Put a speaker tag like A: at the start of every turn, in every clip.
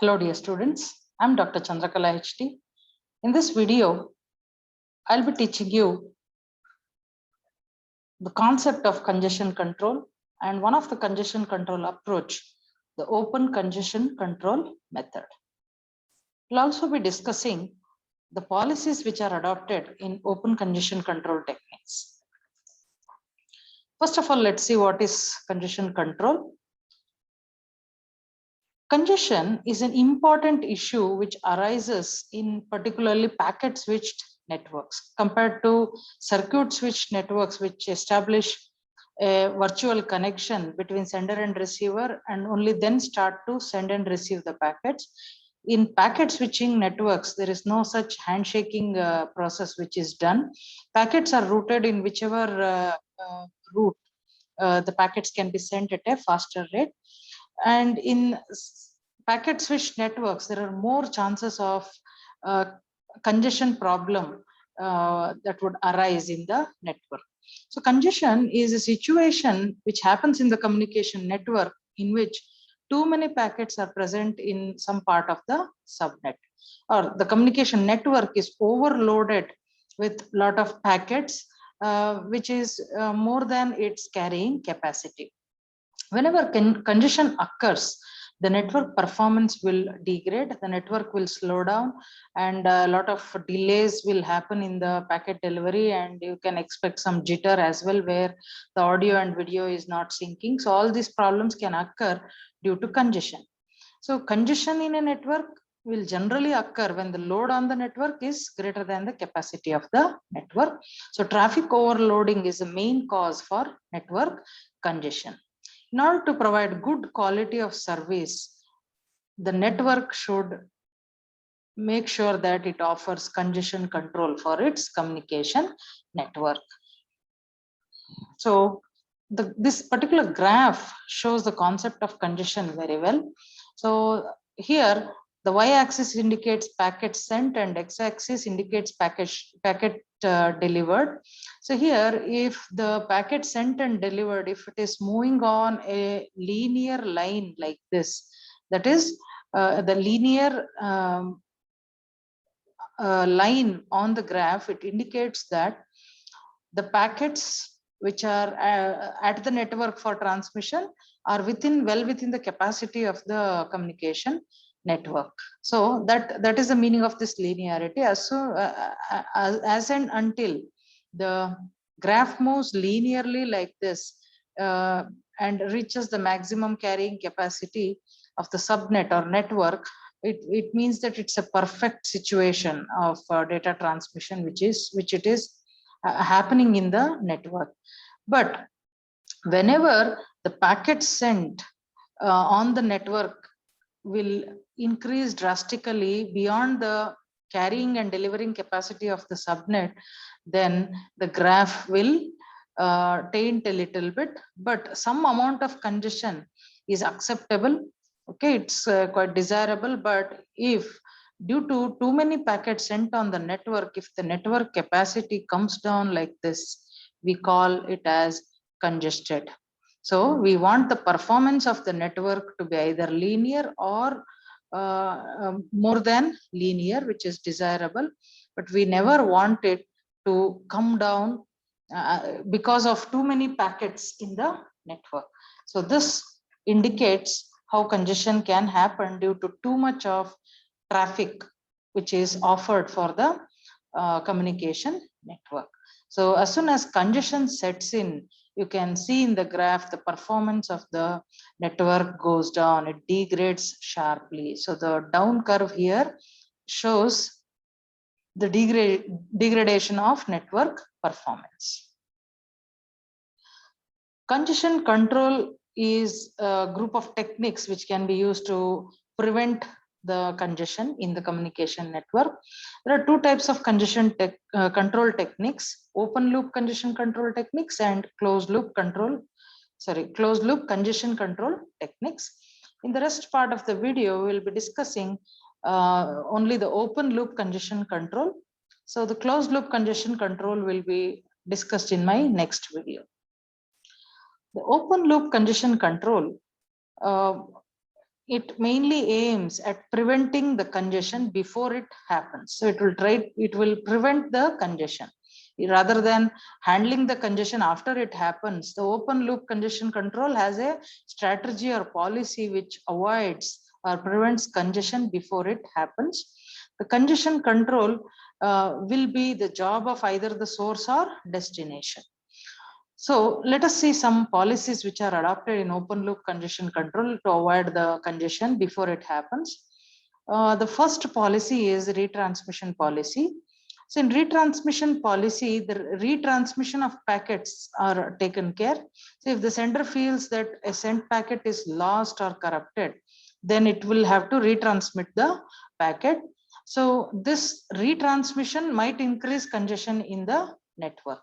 A: Hello dear students, I'm Dr. Chandrakala HD. In this video, I'll be teaching you the concept of congestion control and one of the congestion control approach, the open congestion control method. We'll also be discussing the policies which are adopted in open congestion control techniques. First of all, let's see what is congestion control. Congestion is an important issue which arises in particularly packet switched networks compared to circuit switched networks which establish a virtual connection between sender and receiver and only then start to send and receive the packets. In packet switching networks, there is no such handshaking process which is done. Packets are routed in whichever route the packets can be sent at a faster rate. And in packet switch networks, there are more chances of congestion problem that would arise in the network. So congestion is a situation which happens in the communication network in which too many packets are present in some part of the subnet, or the communication network is overloaded with a lot of packets, which is more than its carrying capacity. Whenever congestion occurs, the network performance will degrade, the network will slow down, and a lot of delays will happen in the packet delivery, and you can expect some jitter as well where the audio and video is not syncing. So all these problems can occur due to congestion. So congestion in a network will generally occur when the load on the network is greater than the capacity of the network. So traffic overloading is the main cause for network congestion. In order to provide good quality of service, the network should make sure that it offers congestion control for its communication network. So this particular graph shows the concept of congestion very well. So here the y-axis indicates packet sent and x-axis indicates packet delivered. So here, if the packet sent and delivered, if it is moving on a linear line like this, that is the linear line on the graph, it indicates that the packets which are at the network for transmission are well within the capacity of the communication network. So that is the meaning of this linearity. As and until the graph moves linearly like this and reaches the maximum carrying capacity of the subnet or network, it means that it's a perfect situation of data transmission, which it is happening in the network. But whenever the packet sent on the network will increase drastically beyond the carrying and delivering capacity of the subnet, then the graph will taint a little bit, but some amount of congestion is acceptable. Okay, it's quite desirable. But if due to too many packets sent on the network, if the network capacity comes down like this, we call it as congested. So we want the performance of the network to be either linear or more than linear, which is desirable, but we never want it to come down because of too many packets in the network. So this indicates how congestion can happen due to too much of traffic which is offered for the communication network. So as soon as congestion sets in, you can see in the graph the performance of the network goes down, it degrades sharply. So the down curve here shows the degradation of network performance. Congestion control is a group of techniques which can be used to prevent the congestion in the communication network. There are two types of congestion control techniques: open loop congestion control techniques and closed loop congestion control techniques. In the rest part of the video, we'll be discussing only the open loop congestion control. So the closed loop congestion control will be discussed in my next video. The open loop congestion control it mainly aims at preventing the congestion before it happens. So it will prevent the congestion rather than handling the congestion after it happens. The open loop congestion control has a strategy or policy which avoids or prevents congestion before it happens. The congestion control will be the job of either the source or destination. So let us see some policies which are adopted in open loop congestion control to avoid the congestion before it happens. The first policy is retransmission policy. So in retransmission policy, the retransmission of packets are taken care. So if the sender feels that a sent packet is lost or corrupted, then it will have to retransmit the packet. So this retransmission might increase congestion in the network.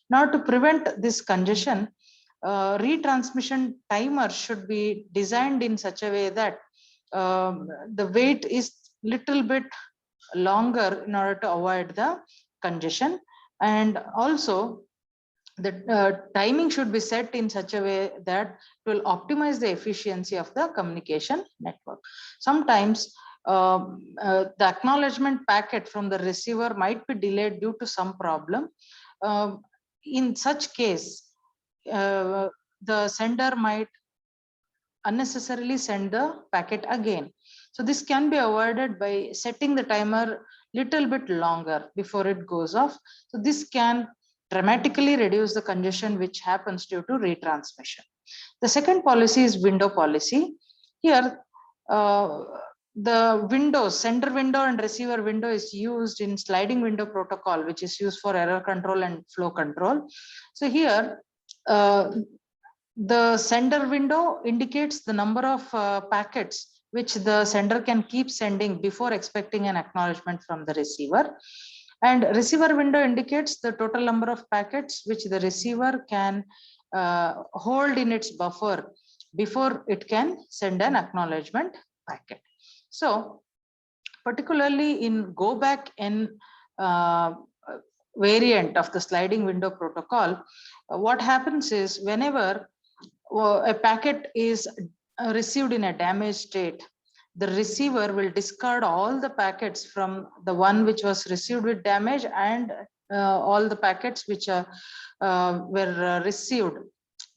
A: Now to prevent this congestion, retransmission timer should be designed in such a way that the wait is little bit longer in order to avoid the congestion, and also the timing should be set in such a way that it will optimize the efficiency of the communication network. Sometimes the acknowledgement packet from the receiver might be delayed due to some problem. In such case, the sender might unnecessarily send the packet again. So this can be avoided by setting the timer little bit longer before it goes off. So this can dramatically reduce the congestion which happens due to retransmission. The second policy is window policy. Here, the windows, sender window and receiver window is used in sliding window protocol, which is used for error control and flow control. So here, the sender window indicates the number of packets which the sender can keep sending before expecting an acknowledgement from the receiver. And receiver window indicates the total number of packets which the receiver can hold in its buffer before it can send an acknowledgement packet. So particularly in go back in variant of the sliding window protocol, what happens is whenever a packet is received in a damaged state, the receiver will discard all the packets from the one which was received with damage and all the packets which were received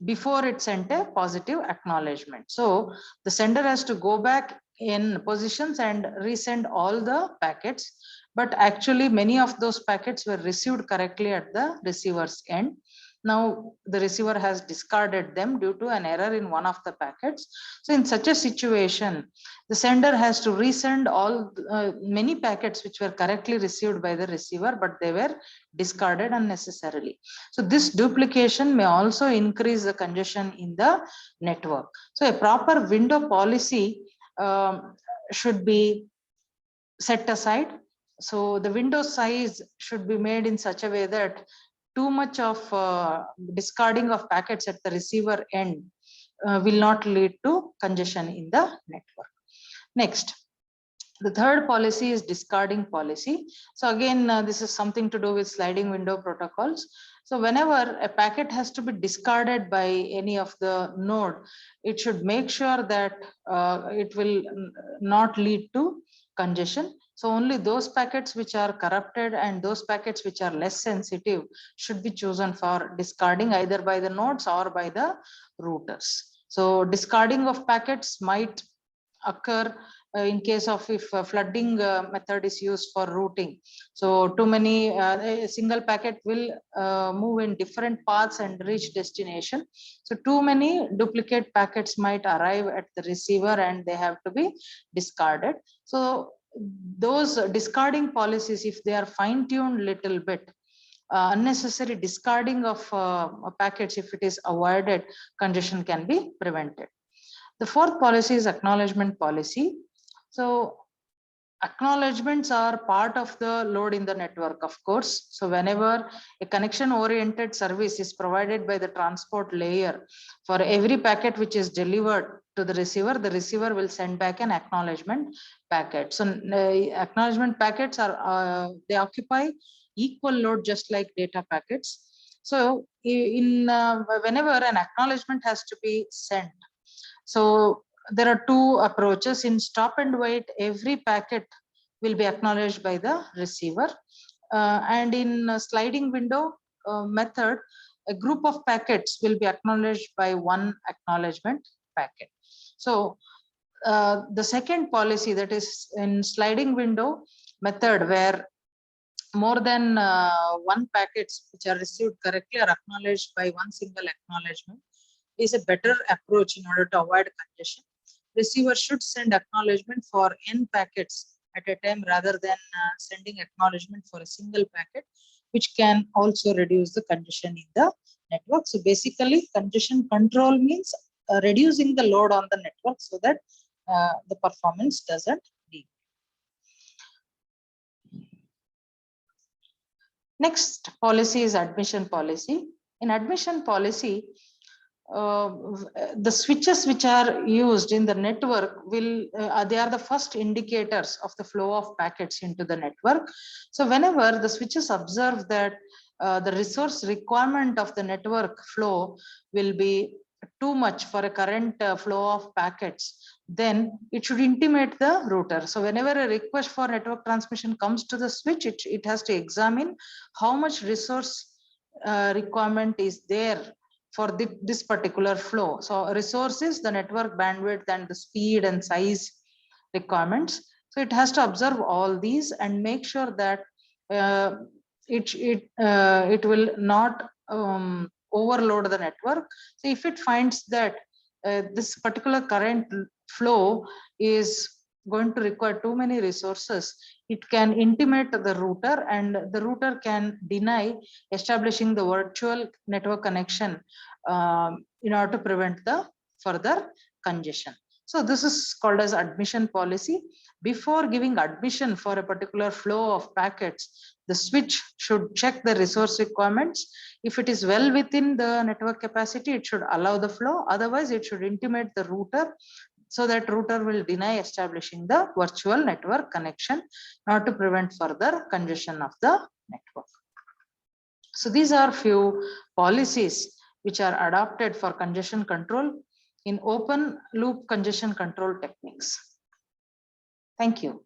A: before it sent a positive acknowledgement. So the sender has to go back in positions and resend all the packets, but actually many of those packets were received correctly at the receiver's end. Now the receiver has discarded them due to an error in one of the packets. So in such a situation, the sender has to resend all many packets which were correctly received by the receiver, but they were discarded unnecessarily. So this duplication may also increase the congestion in the network. So a proper window policy should be set aside. So the window size should be made in such a way that too much of discarding of packets at the receiver end will not lead to congestion in the network. Next, the third policy is discarding policy. So again, this is something to do with sliding window protocols. So whenever a packet has to be discarded by any of the node, it should make sure that it will not lead to congestion. So only those packets which are corrupted and those packets which are less sensitive should be chosen for discarding either by the nodes or by the routers. So discarding of packets might occur in case of if flooding method is used for routing. So too many, a single packet will move in different paths and reach destination. So too many duplicate packets might arrive at the receiver and they have to be discarded. So those discarding policies, if they are fine-tuned little bit, unnecessary discarding of packets, if it is avoided, congestion can be prevented. The fourth policy is acknowledgement policy. So acknowledgements are part of the load in the network, of course. So whenever a connection oriented service is provided by the transport layer, for every packet which is delivered to the receiver will send back an acknowledgement packet. So acknowledgement packets are they occupy equal load just like data packets. So in whenever an acknowledgement has to be sent, so there are two approaches. In stop and wait, every packet will be acknowledged by the receiver. And in sliding window method, a group of packets will be acknowledged by one acknowledgement packet. So the second policy, that is in sliding window method, where more than one packets which are received correctly are acknowledged by one single acknowledgement, is a better approach in order to avoid congestion. Receiver should send acknowledgement for n packets at a time rather than sending acknowledgement for a single packet, which can also reduce the congestion in the network. So basically, congestion control means reducing the load on the network so that the performance doesn't leak. Next policy is admission policy. In admission policy, the switches which are used in the network will they are the first indicators of the flow of packets into the network. So whenever the switches observe that the resource requirement of the network flow will be too much for a current flow of packets, then it should intimate the router. So whenever a request for network transmission comes to the switch, it has to examine how much resource requirement is there for this particular flow. So resources, the network bandwidth and the speed and size requirements. So it has to observe all these and make sure that it will not overload the network. So if it finds that this particular current flow is going to require too many resources, it can intimate the router, and the router can deny establishing the virtual network connection in order to prevent the further congestion. So this is called as admission policy. Before giving admission for a particular flow of packets, the switch should check the resource requirements. If it is well within the network capacity, it should allow the flow. Otherwise, it should intimate the router, so that router will deny establishing the virtual network connection, not to prevent further congestion of the network. So these are few policies which are adopted for congestion control in open loop congestion control techniques. Thank you.